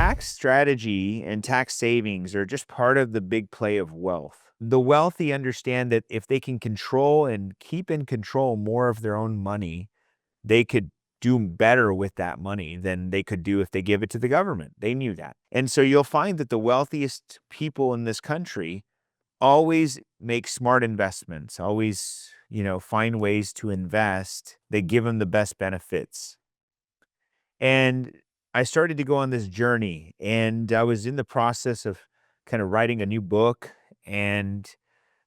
tax strategy and tax savings are just part of the big play of wealth. The wealthy understand that if they can control and keep in control more of their own money, they could do better with that money than they could do if they give it to the government. They knew that. And so you'll find that the wealthiest people in this country always make smart investments, always, find ways to invest that give them the best benefits. And I started to go on this journey, and I was in the process of kind of writing a new book. And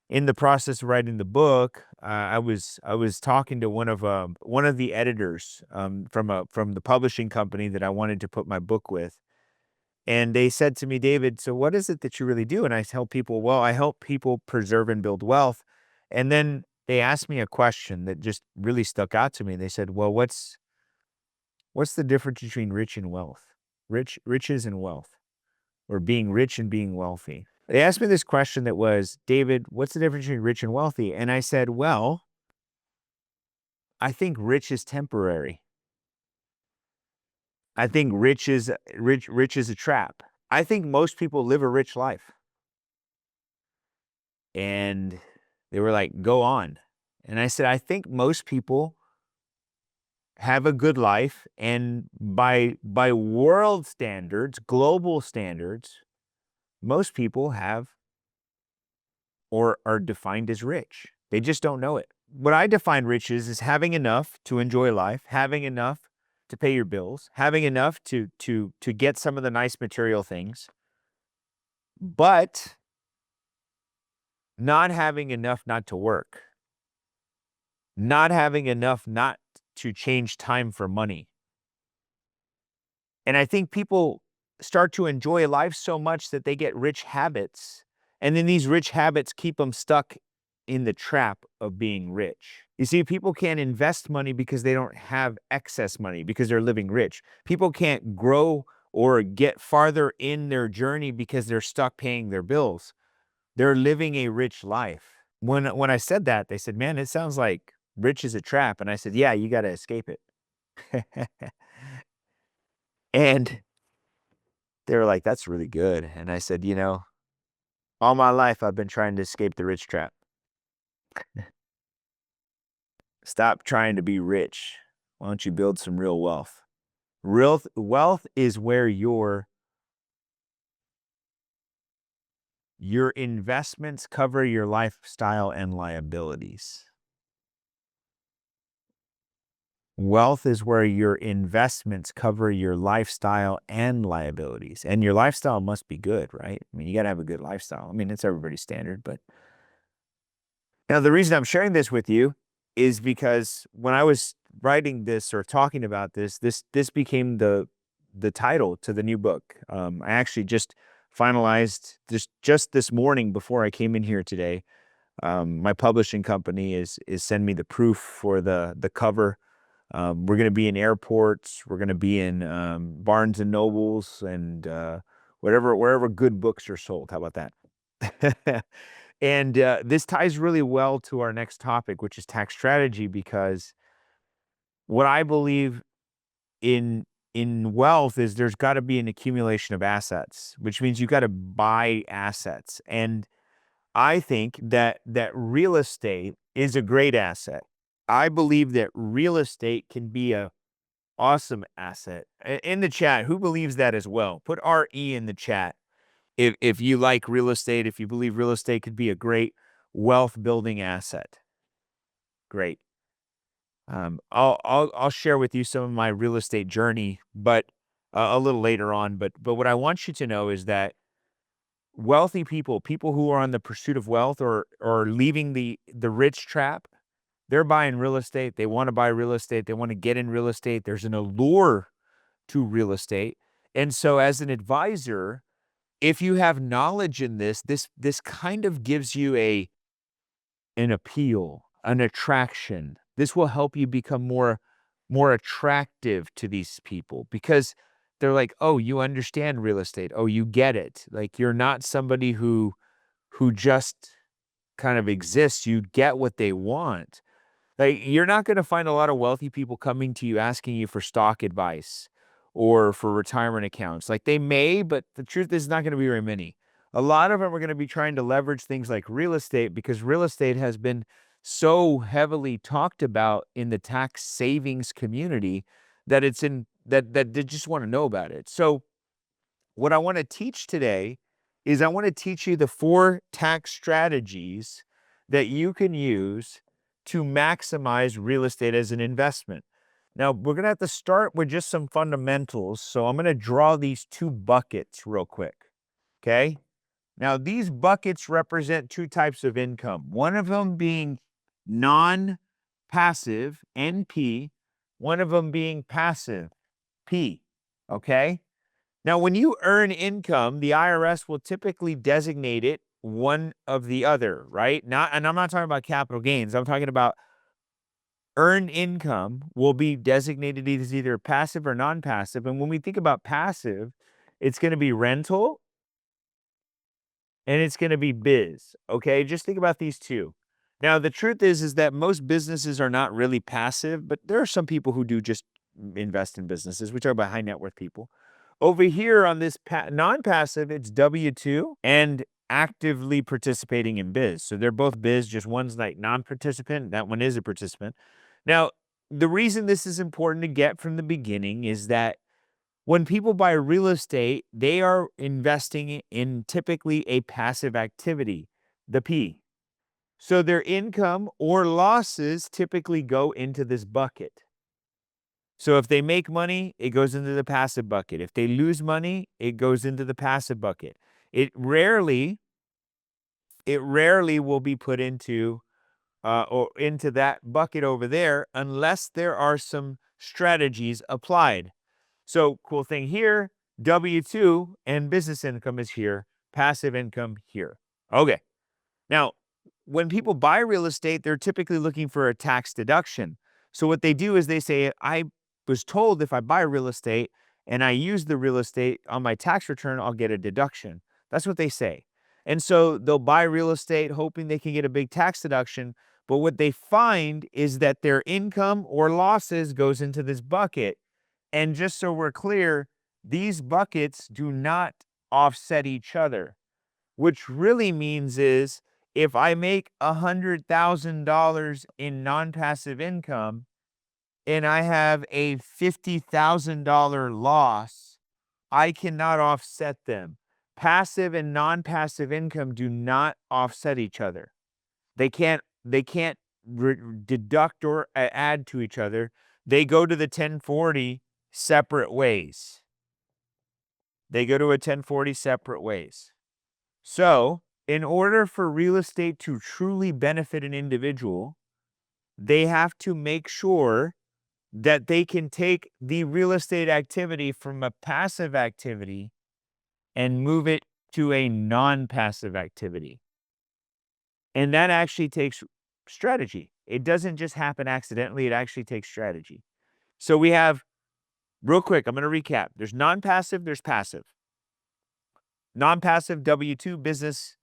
in the process of writing the book, I was talking to one of the editors from the publishing company that I wanted to put my book with, and they said to me, David, so what is it that you really do? And I tell people, well, I help people preserve and build wealth. And then they asked me a question that just really stuck out to me. They said, well, what's the difference between rich and wealth? Riches and wealth, or being rich and being wealthy. They asked me this question that was, David, what's the difference between rich and wealthy? And I said, well, I think rich is temporary. I think rich is a trap. I think most people live a rich life. And they were like, go on. And I said, I think most people have a good life, and by world standards, global standards, most people have or are defined as rich. They just don't know it. What I define rich is having enough to enjoy life, having enough to pay your bills, having enough to get some of the nice material things, but not having enough not to work, not having enough not to change time for money. And I think people start to enjoy life so much that they get rich habits, and then these rich habits keep them stuck in the trap of being rich. You see, people can't invest money because they don't have excess money because they're living rich. People can't grow or get farther in their journey because they're stuck paying their bills. They're living a rich life. When I said that, they said, man, it sounds like rich is a trap. And I said, yeah, you got to escape it. And they were like, that's really good. And I said, all my life I've been trying to escape the rich trap. Stop trying to be rich. Why don't you build some real wealth? Real wealth is where your investments cover your lifestyle and liabilities. Wealth is where your investments cover your lifestyle and liabilities. And your lifestyle must be good, right? I mean, you got to have a good lifestyle. I mean, it's everybody's standard, but now the reason I'm sharing this with you is because when I was writing this or talking about this became the title to the new book. I actually just finalized just this morning before I came in here today. My publishing company is sending me the proof for the cover. We're going to be in airports. We're going to be in Barnes and Nobles and wherever good books are sold. How about that? And this ties really well to our next topic, which is tax strategy, because what I believe in wealth is there's got to be an accumulation of assets, which means you've got to buy assets. And I think that real estate is a great asset. I believe that real estate can be a awesome asset. In the chat, who believes that as well? Put RE in the chat. If you like real estate, if you believe real estate could be a great wealth building asset. Great. I'll share with you some of my real estate journey, but a little later on. But what I want you to know is that wealthy people who are on the pursuit of wealth or leaving the rich trap, they're buying real estate. They want to buy real estate. They want to get in real estate. There's an allure to real estate. And so as an advisor, if you have knowledge in this kind of gives you an appeal, an attraction. This will help you become more attractive to these people because they're like, oh, you understand real estate. Oh, you get it. Like, you're not somebody who just kind of exists. You get what they want. Like, you're not going to find a lot of wealthy people coming to you asking you for stock advice or for retirement accounts. Like they may, but the truth is not going to be very many. A lot of them are going to be trying to leverage things like real estate because real estate has been so heavily talked about in the tax savings community that it's in that they just want to know about it. So what I want to teach today is I want to teach you the 4 tax strategies that you can use to maximize real estate as an investment. Now, we're going to have to start with just some fundamentals. So I'm going to draw these 2 buckets real quick. Okay. Now, these buckets represent 2 types of income. One of them being non-passive, NP, one of them being passive, P. Okay. Now, when you earn income, the IRS will typically designate it one of the other, right? And I'm not talking about capital gains. I'm talking about earned income will be designated as either passive or non-passive. And when we think about passive, it's going to be rental and it's going to be biz. Okay. Just think about these 2. Now, the truth is that most businesses are not really passive, but there are some people who do just invest in businesses. We talk about high net worth people. Over here on this non-passive, it's W-2 and actively participating in biz. So they're both biz, just one's like non-participant, that one is a participant. Now, the reason this is important to get from the beginning is that when people buy real estate, they are investing in typically a passive activity, the P. So their income or losses typically go into this bucket. So if they make money, it goes into the passive bucket. If they lose money, it goes into the passive bucket. It rarely will be put into or into that bucket over there unless there are some strategies applied. So cool thing here, W-2 and business income is here, passive income here. Okay. Now, when people buy real estate, they're typically looking for a tax deduction. So what they do is they say, I was told if I buy real estate and I use the real estate on my tax return, I'll get a deduction. That's what they say. And so they'll buy real estate hoping they can get a big tax deduction. But what they find is that their income or losses goes into this bucket. And just so we're clear, these buckets do not offset each other, which really means is if I make $100,000 in non-passive income and I have a $50,000 loss, I cannot offset them. Passive and non-passive income do not offset each other. They can't deduct or add to each other. They go to the 1040 separate ways. They go to a 1040 separate ways. So, in order for real estate to truly benefit an individual, they have to make sure that they can take the real estate activity from a passive activity and move it to a non-passive activity. And that actually takes strategy. It doesn't just happen accidentally, it actually takes strategy. So we have, real quick, I'm going to recap. There's non-passive, there's passive. Non-passive, W-2 business,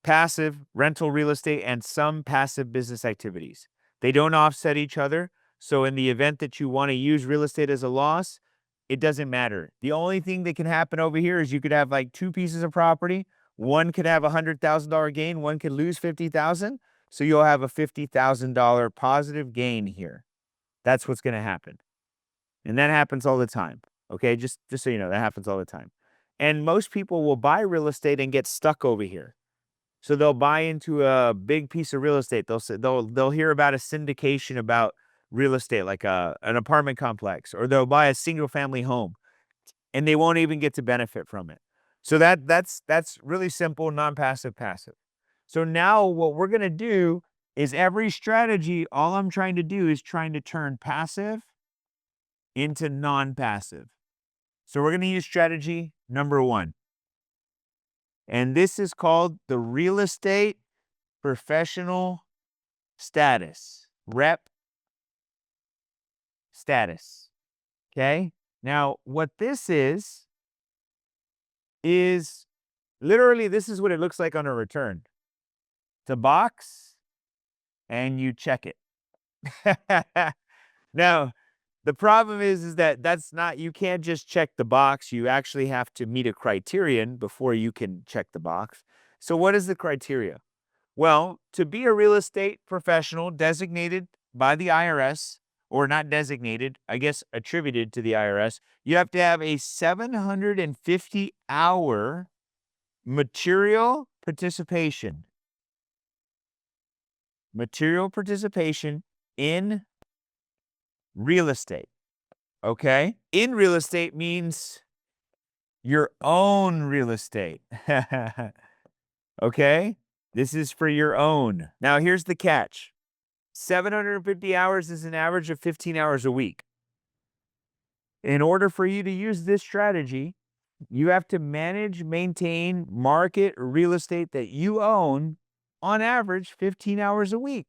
passive rental real estate, and some passive business activities. They don't offset each other. So in the event that you want to use real estate as a loss, it doesn't matter. The only thing that can happen over here is you could have like 2 pieces of property. One could have a $100,000 gain. One could lose $50,000. So you'll have a $50,000 positive gain here. That's what's going to happen. And that happens all the time. Okay. Just so you know, that happens all the time. And most people will buy real estate and get stuck over here. So they'll buy into a big piece of real estate. They'll hear about a syndication about real estate, like an apartment complex, or they'll buy a single family home and they won't even get to benefit from it. So that's really simple, non-passive, passive. So now what we're going to do is every strategy, all I'm trying to do is trying to turn passive into non-passive. So we're going to use strategy number 1. And this is called the real estate professional status, rep status. Okay. Now, what this is literally, this is what it looks like on a return. It's a box and you check it. Now, The problem is that that's not, you can't just check the box. You actually have to meet a criterion before you can check the box. So what is the criteria? Well, to be a real estate professional designated by the IRS, or not designated, I guess attributed to the IRS, you have to have a 750-hour material participation. Material participation in real estate. Okay? In real estate means your own real estate. Okay? This is for your own. Now, here's the catch. 750 hours is an average of 15 hours a week. In order for you to use this strategy, you have to manage, maintain, market real estate that you own on average 15 hours a week.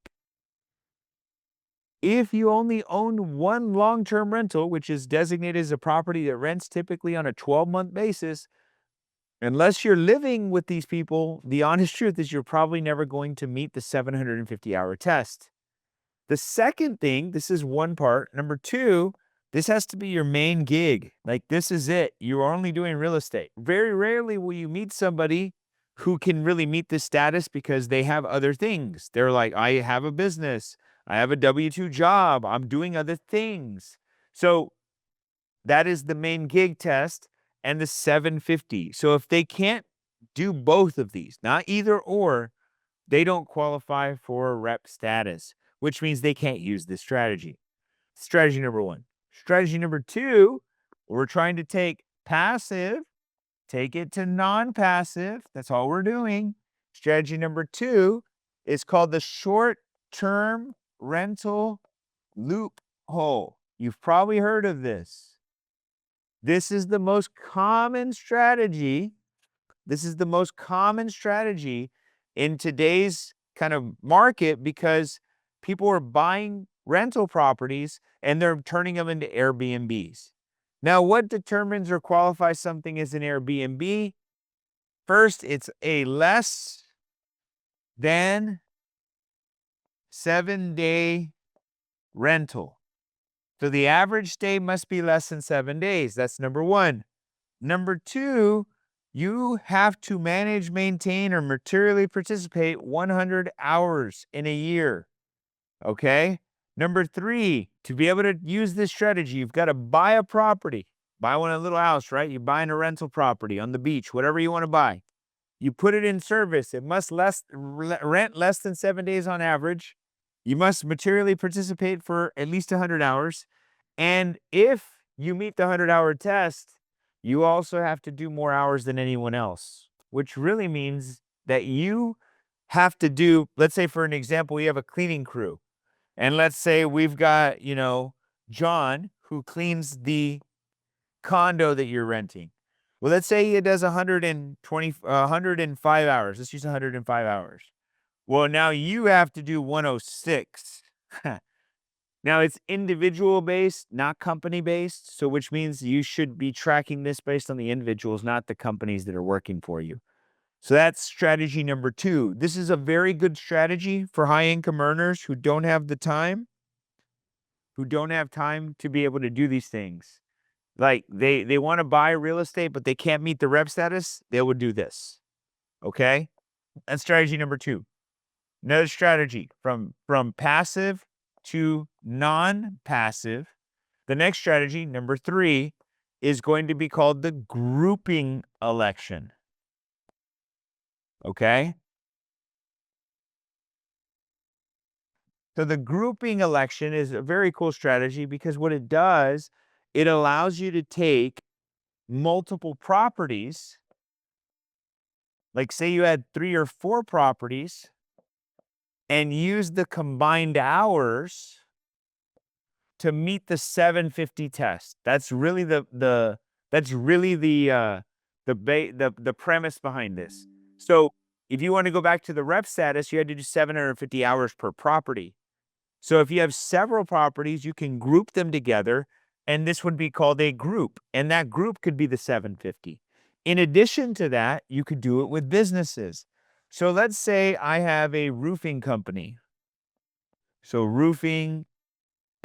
If you only own one long-term rental, which is designated as a property that rents typically on a 12-month basis, unless you're living with these people, the honest truth is you're probably never going to meet the 750-hour test. The second thing, this is one part. Number two, this has to be your main gig. Like, this is it. You're only doing real estate. Very rarely will you meet somebody who can really meet this status because they have other things. They're like, I have a business. I have a W-2 job. I'm doing other things. So that is the main gig test and the 750. So if they can't do both of these, not either or, they don't qualify for rep status, which means they can't use this strategy. Strategy number one. Strategy number two, we're trying to take passive, take it to non-passive. That's all we're doing. Strategy number two is called the short-term rental loophole. You've probably heard of this. This is the most common strategy. This is the most common strategy in today's kind of market because people are buying rental properties and they're turning them into Airbnbs. Now, what determines or qualifies something as an Airbnb? First, it's a less than 7-day rental. So the average stay must be less than 7 days. That's number one. Number two, you have to manage, maintain, or materially participate 100 hours in a year. Okay? Number three, to be able to use this strategy, you've got to buy a property. Buy one, a little house, right? You're buying a rental property on the beach, whatever you want to buy. You put it in service. It must rent less than 7 days on average. You must materially participate for at least 100 hours. And if you meet the 100-hour test, you also have to do more hours than anyone else, which really means that you have to do, let's say for an example, we have a cleaning crew. And let's say we've got, John who cleans the condo that you're renting. Well, let's say he does 105 hours. Let's use 105 hours. Well, now you have to do 106. Now it's individual based, not company based. So which means you should be tracking this based on the individuals, not the companies that are working for you. So that's strategy number two. This is a very good strategy for high income earners who don't have the time, to be able to do these things. Like they want to buy real estate, but they can't meet the rep status. They would do this. Okay. That's strategy number two. Another strategy from passive to non-passive. The next strategy, number three, is going to be called the grouping election. Okay? So the grouping election is a very cool strategy because what it does, it allows you to take multiple properties. Like say you had 3 or 4 properties and use the combined hours to meet the 750 test. That's really the premise behind this. So if you want to go back to the rep status, you had to do 750 hours per property. So if you have several properties, you can group them together, and this would be called a group, and that group could be the 750. In addition to that, you could do it with businesses. So let's say I have a roofing company. So roofing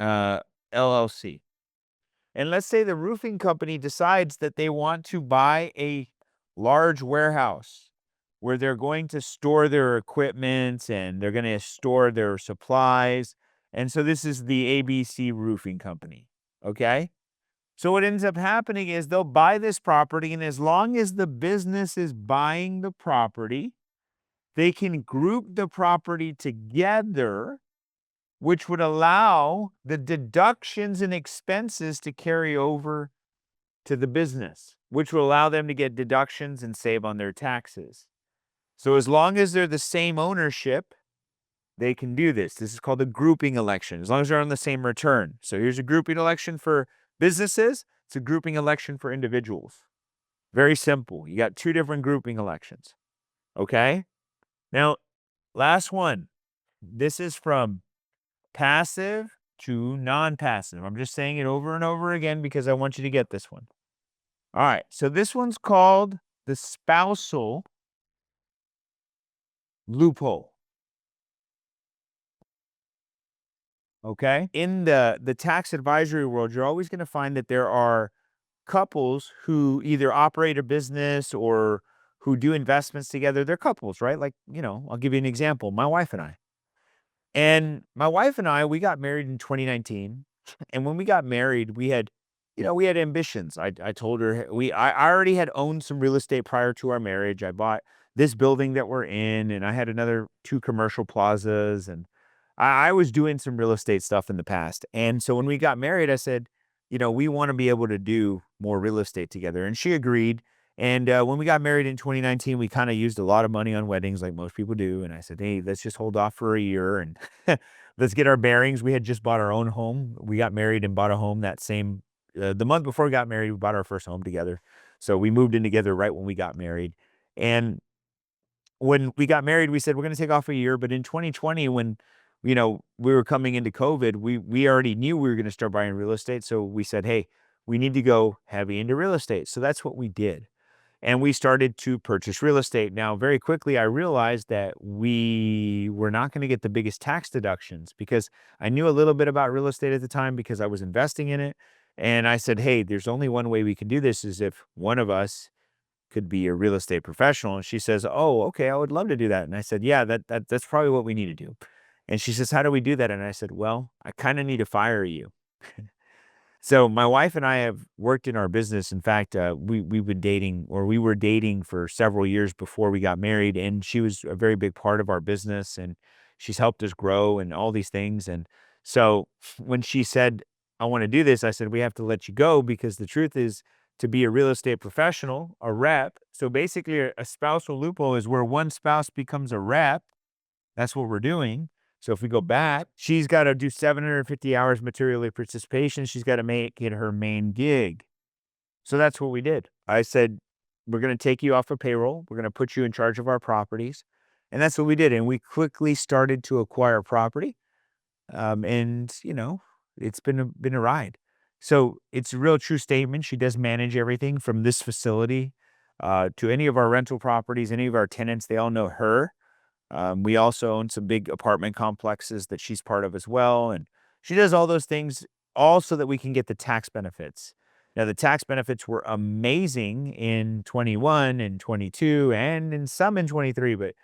LLC. And let's say the roofing company decides that they want to buy a large warehouse where they're going to store their equipment and they're going to store their supplies. And so this is the ABC roofing company. Okay. So what ends up happening is they'll buy this property, and as long as the business is buying the property, they can group the property together, which would allow the deductions and expenses to carry over to the business, which will allow them to get deductions and save on their taxes. So as long as they're the same ownership, they can do this. This is called a grouping election, as long as they're on the same return. So here's a grouping election for businesses. It's a grouping election for individuals. Very simple. You got two different grouping elections. Okay. Now, last one. This is from passive to non-passive. I'm just saying it over and over again because I want you to get this one. All right. So this one's called the spousal loophole. Okay. In the tax advisory world, you're always going to find that there are couples who either operate a business or who do investments together. They're couples, right? Like, I'll give you an example. My wife and I. And my wife and I, we got married in 2019. And when we got married, we had ambitions. I told her I already had owned some real estate prior to our marriage. I bought this building that we're in, and I had another two commercial plazas, and I was doing some real estate stuff in the past. And so when we got married, I said, we want to be able to do more real estate together. And she agreed. And when we got married in 2019, we kind of used a lot of money on weddings like most people do. And I said, hey, let's just hold off for a year and let's get our bearings. We had just bought our own home. We got married and bought a home the month before we got married. We bought our first home together. So we moved in together right when we got married. And when we got married, we said, we're going to take off a year. But in 2020, when we were coming into COVID, we already knew we were going to start buying real estate. So we said, hey, we need to go heavy into real estate. So that's what we did. And we started to purchase real estate. Now, very quickly, I realized that we were not going to get the biggest tax deductions because I knew a little bit about real estate at the time because I was investing in it. And I said, hey, there's only one way we can do this is if one of us could be a real estate professional. And she says, oh, okay, I would love to do that. And I said, yeah, that's probably what we need to do. And she says, how do we do that? And I said, well, I kind of need to fire you. So my wife and I have worked in our business. In fact, we were dating for several years before we got married, and she was a very big part of our business, and she's helped us grow and all these things. And so when she said, I want to do this, I said, we have to let you go because the truth is to be a real estate professional, a rep. So basically a spousal loophole is where one spouse becomes a rep. That's what we're doing. So if we go back, she's got to do 750 hours material participation. She's got to make it her main gig. So that's what we did. I said, we're going to take you off of payroll. We're going to put you in charge of our properties. And that's what we did. And we quickly started to acquire property. It's been a ride. So it's a real true statement. She does manage everything from this facility to any of our rental properties, any of our tenants. They all know her. We also own some big apartment complexes that she's part of as well. And she does all those things all so that we can get the tax benefits. Now, the tax benefits were amazing in 21 and 22 and in some in 23, but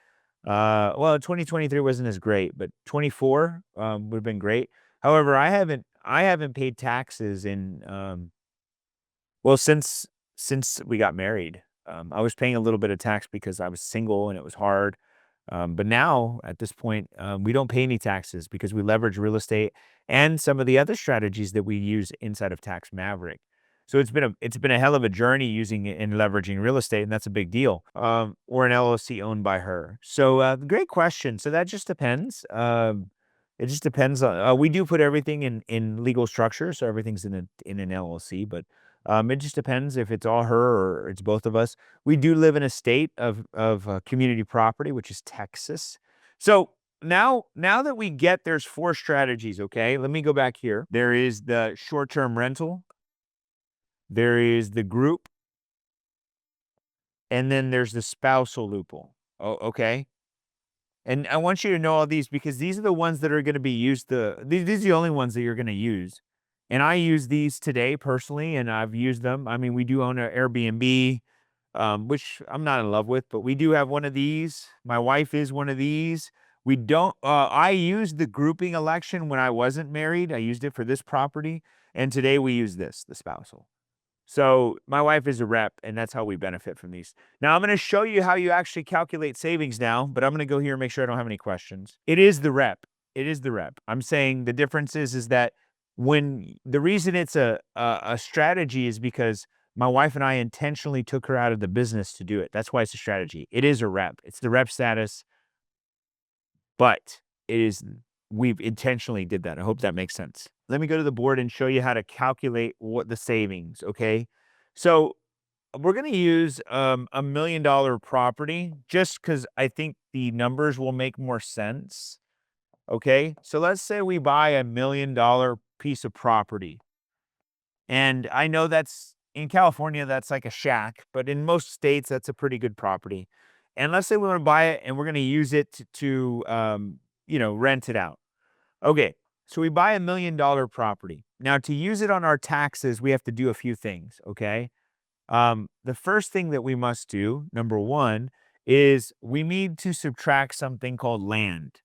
2023 wasn't as great, but 24 would have been great. However, I haven't paid taxes since we got married. I was paying a little bit of tax because I was single and it was hard. But now at this point, we don't pay any taxes because we leverage real estate and some of the other strategies that we use inside of Tax Maverick. So it's been a hell of a journey using it and leveraging real estate, and that's a big deal. We're an LLC owned by her. So great question. So that just depends. It just depends on. We do put everything in legal structure, so everything's in an LLC, but. It just depends if it's all her or it's both of us. We do live in a state of community property, which is Texas. So now that we get there's 4 strategies, okay? Let me go back here. There is the short-term rental. There is the group. And then there's the spousal loophole. Oh, okay? And I want you to know all these because these are the ones that are going to be used. These are the only ones that you're going to use. And I use these today personally, and I've used them. I mean, we do own an Airbnb, which I'm not in love with, but we do have one of these. My wife is one of these. We don't, I used the grouping election when I wasn't married. I used it for this property. And today we use this, the spousal. So my wife is a rep, and that's how we benefit from these. Now I'm going to show you how you actually calculate savings now, but I'm going to go here and make sure I don't have any questions. It is the rep. It is the rep. I'm saying the difference is that when the reason it's a strategy is because my wife and I intentionally took her out of the business to do it. That's why it's a strategy. It is a rep. It's the rep status, but it is we've intentionally did that. I hope that makes sense. Let me go to the board and show you how to calculate what the savings, okay? So we're going to use $1 million property just because I think the numbers will make more sense. Okay. So let's say we buy $1 million piece of property. And I know that's in California, that's like a shack, but in most states, that's a pretty good property. And let's say we want to buy it and we're going to use it to rent it out. Okay. So we buy $1 million property. Now, to use it on our taxes, we have to do a few things. Okay. The first thing that we must do, number one, is we need to subtract something called land.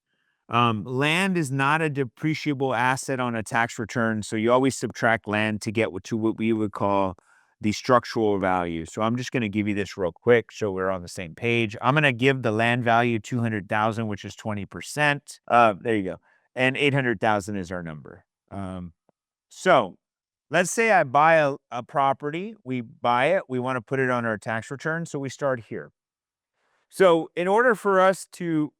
Land is not a depreciable asset on a tax return, so you always subtract land to get to what we would call the structural value. So I'm just going to give you this real quick so we're on the same page. I'm going to give the land value 200,000, which is 20%. There you go. And 800,000 is our number. So let's say I buy a property, we buy it, we want to put it on our tax return, so we start here. So in order for us to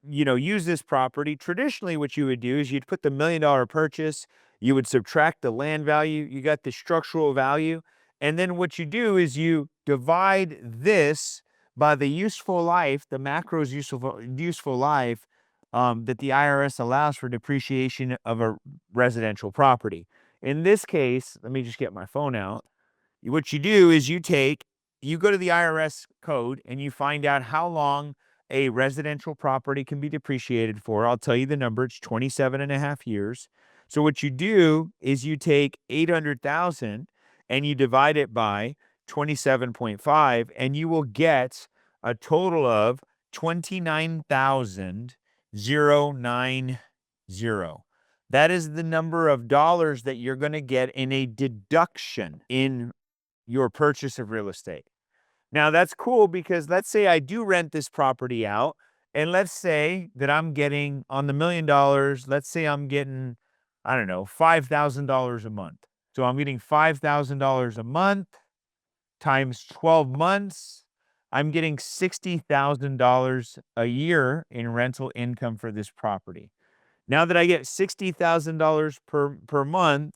use this property, traditionally what you would do is you'd put the $1 million purchase, you would subtract the land value, you got the structural value, and then what you do is you divide this by the useful life, the macro's useful life that the IRS allows for depreciation of a residential property. In this case, let me just get my phone out. What you do is you go to the IRS code and you find out how long a residential property can be depreciated for. I'll tell you the number. It's 27 and a half years. So what you do is you take 800,000 and you divide it by 27.5 and you will get a total of 29,090. That is the number of dollars that you're going to get in a deduction in your purchase of real estate. Now that's cool because let's say I do rent this property out, and let's say that I'm getting on the $1 million, let's say I'm getting, I don't know, $5,000 a month. So I'm getting $5,000 a month times 12 months. I'm getting $60,000 a year in rental income for this property. Now that I get $60,000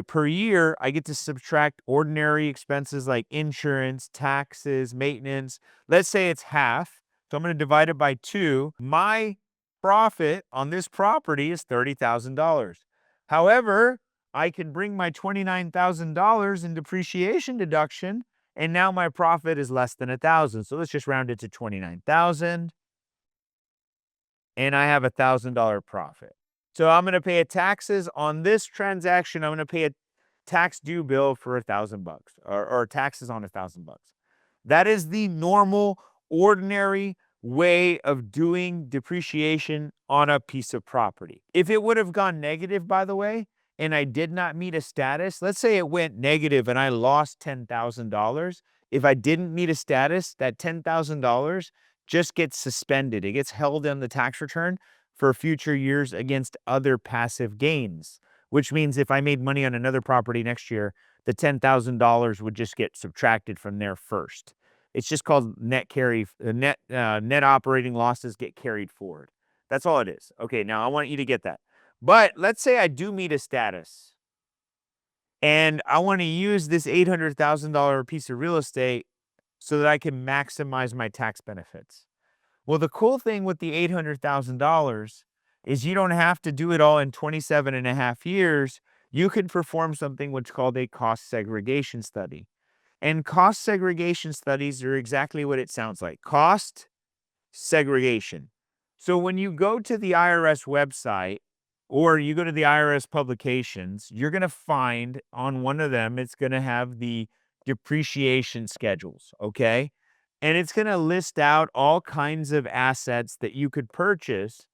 per year, I get to subtract ordinary expenses like insurance, taxes, maintenance. Let's say it's half. So I'm going to divide it by 2. My profit on this property is $30,000. However, I can bring my $29,000 in depreciation deduction, and now my profit is less than 1,000. So let's just round it to 29,000. And I have $1,000 profit. So I'm going to pay a taxes on this transaction. I'm going to pay a tax due bill for $1,000 or taxes on $1,000. That is the normal, ordinary way of doing depreciation on a piece of property. If it would have gone negative, by the way, and I did not meet a status, let's say it went negative and I lost $10,000. If I didn't meet a status, that $10,000 just gets suspended. It gets held on the tax return for future years against other passive gains, which means if I made money on another property next year, the $10,000 would just get subtracted from there first. It's just called net operating losses get carried forward. That's all it is. Okay, now I want you to get that. But let's say I do meet a status and I want to use this $800,000 piece of real estate so that I can maximize my tax benefits. Well, the cool thing with the $800,000 is you don't have to do it all in 27 and a half years. You can perform something which is called a cost segregation study. And cost segregation studies are exactly what it sounds like. Cost segregation. So when you go to the IRS website or you go to the IRS publications, you're going to find on one of them, it's going to have the depreciation schedules. Okay. And it's going to list out all kinds of assets that you could purchase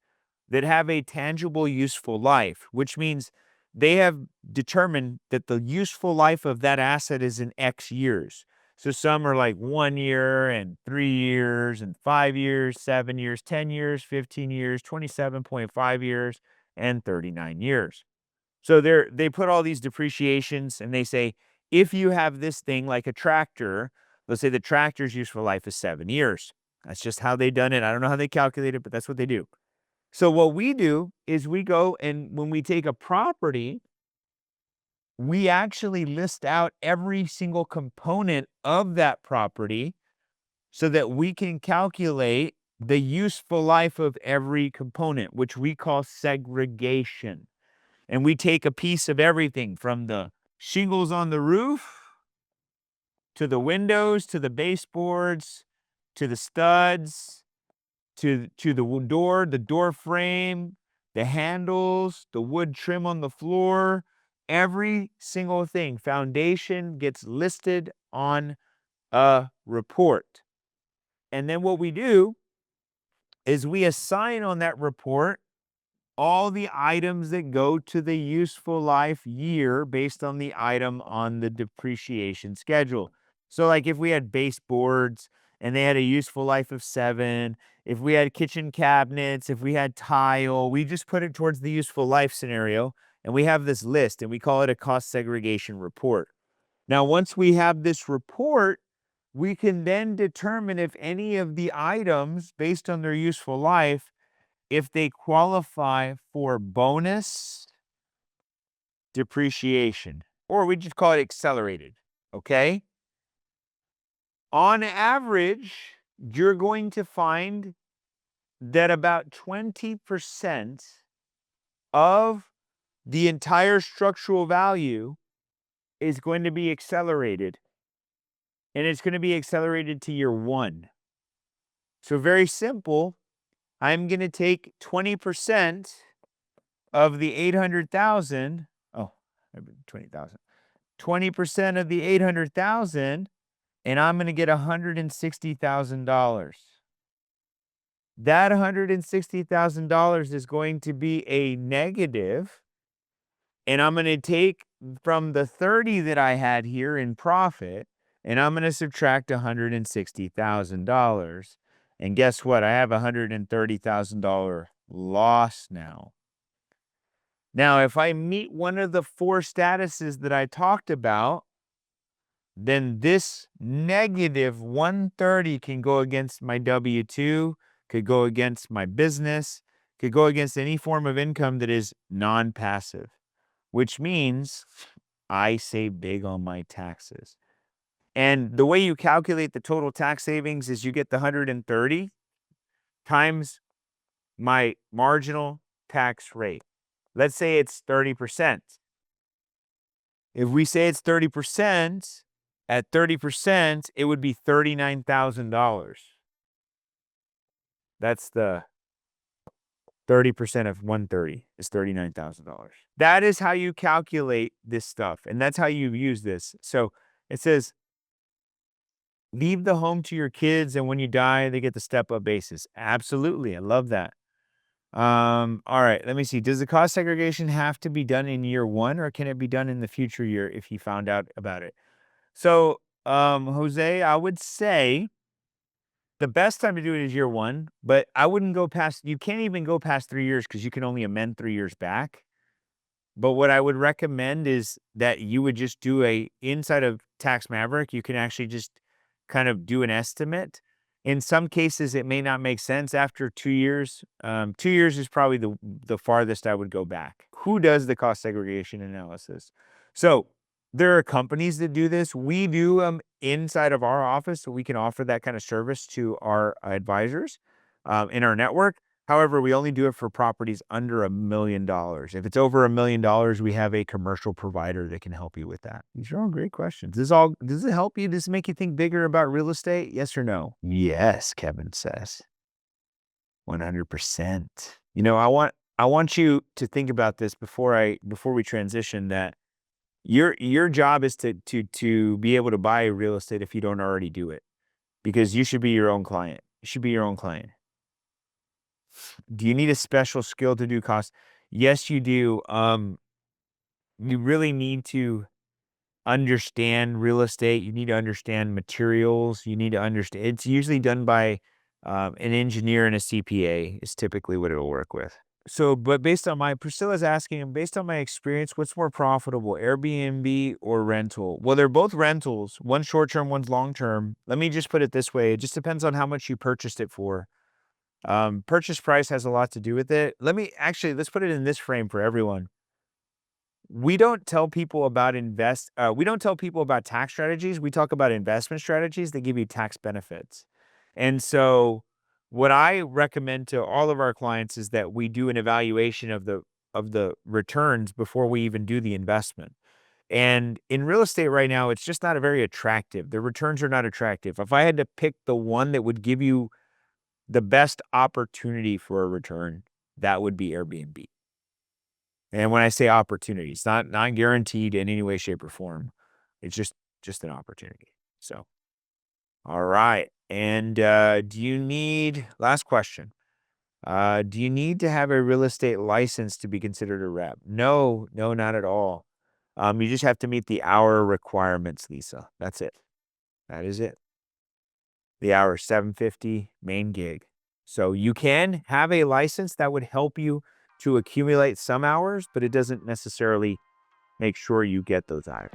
that have a tangible, useful life, which means they have determined that the useful life of that asset is in X years. So some are like 1 year and 3 years and 5 years, 7 years, 10 years, 15 years, 27.5 years, and 39 years. So they put all these depreciations and they say, if you have this thing like a tractor, let's say the tractor's useful life is 7 years. That's just how they done it. I don't know how they calculate it, but that's what they do. So what we do is we go and when we take a property, we actually list out every single component of that property so that we can calculate the useful life of every component, which we call segregation. And we take a piece of everything from the shingles on the roof to the windows, to the baseboards, to the studs, to the door frame, the handles, the wood trim on the floor, every single thing. Foundation gets listed on a report. And then what we do is we assign on that report all the items that go to the useful life year based on the item on the depreciation schedule. So like if we had baseboards and they had a useful life of 7, if we had kitchen cabinets, if we had tile, we just put it towards the useful life scenario and we have this list and we call it a cost segregation report. Now, once we have this report, we can then determine if any of the items based on their useful life if they qualify for bonus depreciation, or we just call it accelerated, okay? On average, you're going to find that about 20% of the entire structural value is going to be accelerated, and it's going to be accelerated to year 1. So very simple, I'm going to take 20% of the 800,000. Oh, 20,000. 20% of the 800,000 and I'm going to get $160,000. That $160,000 is going to be a negative, and I'm going to take from the 30 that I had here in profit and I'm going to subtract $160,000. And guess what? I have $130,000 loss now. Now, if I meet one of the 4 statuses that I talked about, then this negative 130 can go against my W-2, could go against my business, could go against any form of income that is non-passive, which means I save big on my taxes. And the way you calculate the total tax savings is you get the 130 times my marginal tax rate. Let's say it's 30%. If we say it's 30%, at 30%, it would be $39,000. That's the 30% of 130 is $39,000. That is how you calculate this stuff, and that's how you use this. So it says, leave the home to your kids, and when you die, they get the step-up basis. Absolutely, I love that. All right, let me see. Does the cost segregation have to be done in year 1, or can it be done in the future year if he found out about it? So, Jose, I would say the best time to do it is year 1, but I wouldn't go past, you can't even go past 3 years because you can only amend 3 years back. But what I would recommend is that you would just do inside of Tax Maverick, you can actually just kind of do an estimate. In some cases, it may not make sense after 2 years. 2 years is probably the farthest I would go back. Who does the cost segregation analysis? So there are companies that do this. We do them inside of our office, so we can offer that kind of service to our advisors in our network. However, we only do it for properties under $1 million. If it's over $1 million, we have a commercial provider that can help you with that. These are all great questions. Does it help you? Does it make you think bigger about real estate? Yes or no? Yes, Kevin says. 100%. You know, I I want you to think about this before we transition, that your job is to be able to buy real estate if you don't already do it, because you should be your own client. You should be your own client. Do you need a special skill to do cost? Yes, you do. You really need to understand real estate. You need to understand materials. You need to understand. It's usually done by an engineer and a CPA is typically what it'll work with. So, but Priscilla's asking, based on my experience, what's more profitable, Airbnb or rental? Well, they're both rentals. One's short term, one's long term. Let me just put it this way: it just depends on how much you purchased it for. Purchase price has a lot to do with it. Let's put it in this frame for everyone. We don't tell people about we don't tell people about tax strategies. We talk about investment strategies that give you tax benefits. And so what I recommend to all of our clients is that we do an evaluation of the returns before we even do the investment. And in real estate right now, it's just not a very attractive. The returns are not attractive. If I had to pick the one that would give you the best opportunity for a return, that would be Airbnb. And when I say opportunity, it's not guaranteed in any way, shape, or form. It's just an opportunity. So, all right. And do you need last question? Do you need to have a real estate license to be considered a rep? No, no, not at all. You just have to meet the hour requirements, Lisa. That's it. That is it. The hour 750 main gig. So you can have a license that would help you to accumulate some hours, but it doesn't necessarily make sure you get those hours.